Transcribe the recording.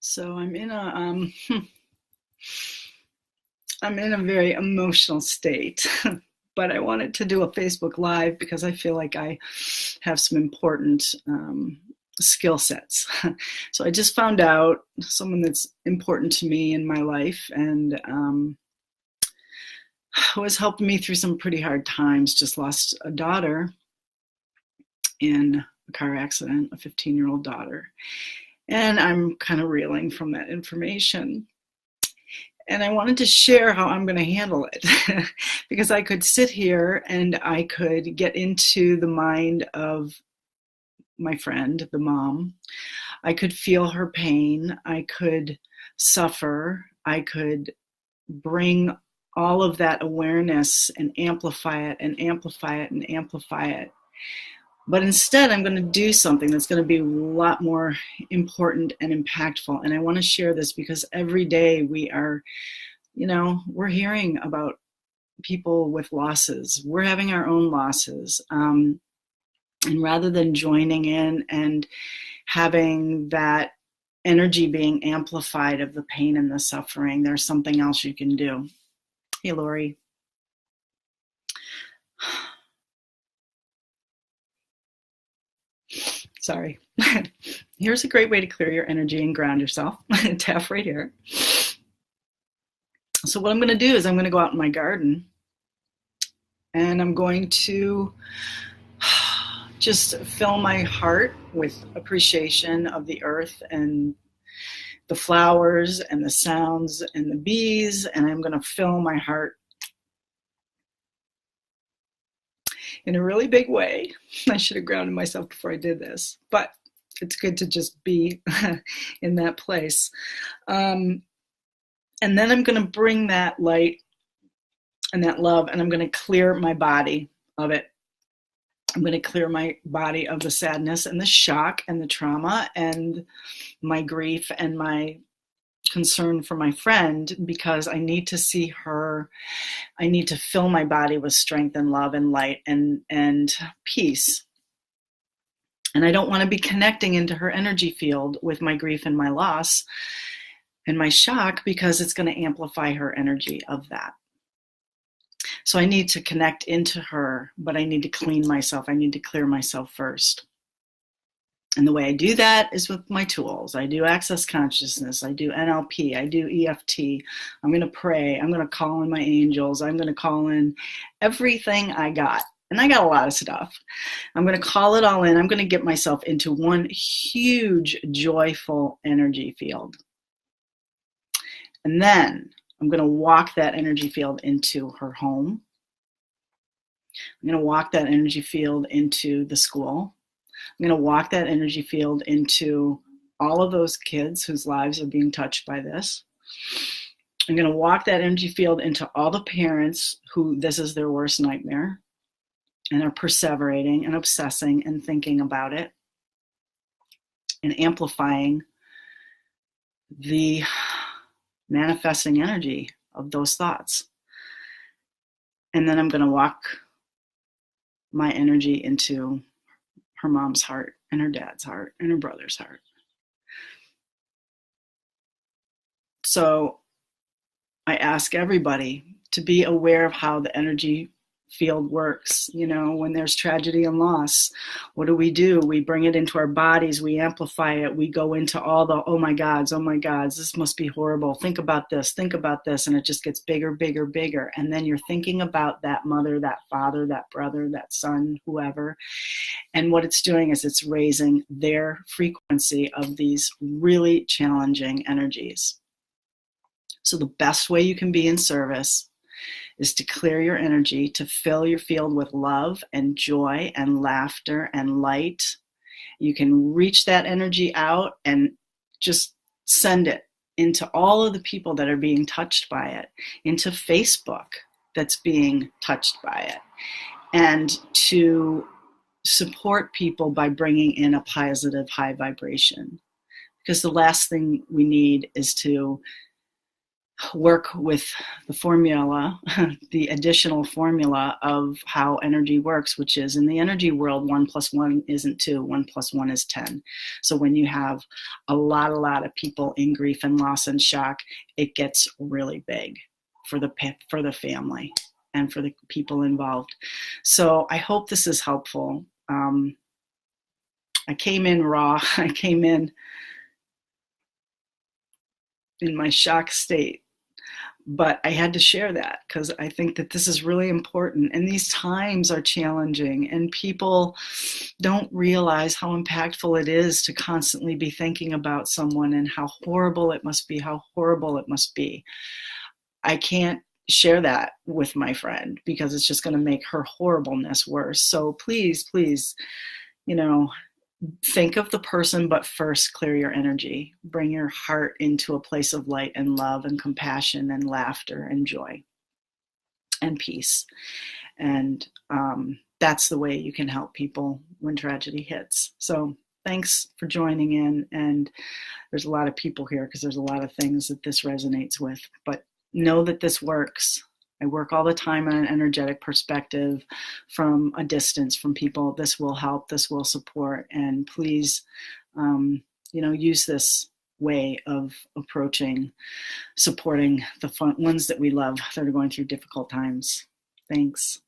So I'm in a very emotional state, but I wanted to do a Facebook Live because I feel like I have some important skill sets. So I just found out someone that's important to me in my life, and who has helped me through some pretty hard times. Just lost a daughter in a car accident, a 15-year-old daughter. And I'm kind of reeling from that information. And I wanted to share how I'm going to handle it because I could sit here and I could get into the mind of my friend, the mom. I could feel her pain. I could suffer. I could bring all of that awareness and amplify it and amplify it and amplify it. But instead, I'm going to do something that's going to be a lot more important and impactful. And I want to share this because every day we're hearing about people with losses. We're having our own losses. And rather than joining in and having that energy being amplified of the pain and the suffering, there's something else you can do. Hey, Lori. Sorry. Here's a great way to clear your energy and ground yourself. Tap right here. So what I'm going to do is I'm going to go out in my garden and I'm going to just fill my heart with appreciation of the earth and the flowers and the sounds and the bees, and I'm going to fill my heart in a really big way. I should have grounded myself before I did this, but it's good to just be in that place. And then I'm going to bring that light and that love, and I'm going to clear my body of it. I'm going to clear my body of the sadness and the shock and the trauma and my grief and my concern for my friend, because I need to see her. I need to fill my body with strength and love and light and peace. And I don't want to be connecting into her energy field with my grief and my loss and my shock, because it's going to amplify her energy of that. So I need to connect into her, but I need to clean myself. I need to clear myself first. And the way I do that is with my tools. I do Access Consciousness. I do NLP. I do EFT. I'm going to pray. I'm going to call in my angels. I'm going to call in everything I got. And I got a lot of stuff. I'm going to call it all in. I'm going to get myself into one huge, joyful energy field. And then I'm going to walk that energy field into her home. I'm going to walk that energy field into the school. I'm going to walk that energy field into all of those kids whose lives are being touched by this. I'm going to walk that energy field into all the parents who this is their worst nightmare and are perseverating and obsessing and thinking about it and amplifying the manifesting energy of those thoughts. And then I'm going to walk my energy into her mom's heart and her dad's heart and her brother's heart. So I ask everybody to be aware of how the energy field works. You know, when there's tragedy and loss, what do? We bring it into our bodies, we amplify it, we go into all the, oh my gods, this must be horrible. Think about this, and it just gets bigger, bigger, bigger. And then you're thinking about that mother, that father, that brother, that son, whoever. And what it's doing is it's raising their frequency of these really challenging energies. So the best way you can be in service is to clear your energy, to fill your field with love and joy and laughter and light. You can reach that energy out and just send it into all of the people that are being touched by it, into Facebook that's being touched by it, and to support people by bringing in a positive high vibration. Because the last thing we need is to work with the formula, the additional formula of how energy works, which is in the energy world, 1 + 1 isn't 2, 1 + 1 is 10. So when you have a lot of people in grief and loss and shock, it gets really big for the family and for the people involved. So I hope this is helpful. I came in raw. I came in my shock state, but I had to share that because I think that this is really important. And these times are challenging, and people don't realize how impactful it is to constantly be thinking about someone and how horrible it must be, how horrible it must be. I can't share that with my friend because it's just going to make her horribleness worse. So please, please, you know, think of the person, but first clear your energy. Bring your heart into a place of light and love and compassion and laughter and joy and peace. And that's the way you can help people when tragedy hits. So thanks for joining in. And there's a lot of people here because there's a lot of things that this resonates with. But know that this works. I work all the time on an energetic perspective from a distance from people. This will help, this will support, and please, use this way of approaching, supporting the ones that we love that are going through difficult times. Thanks.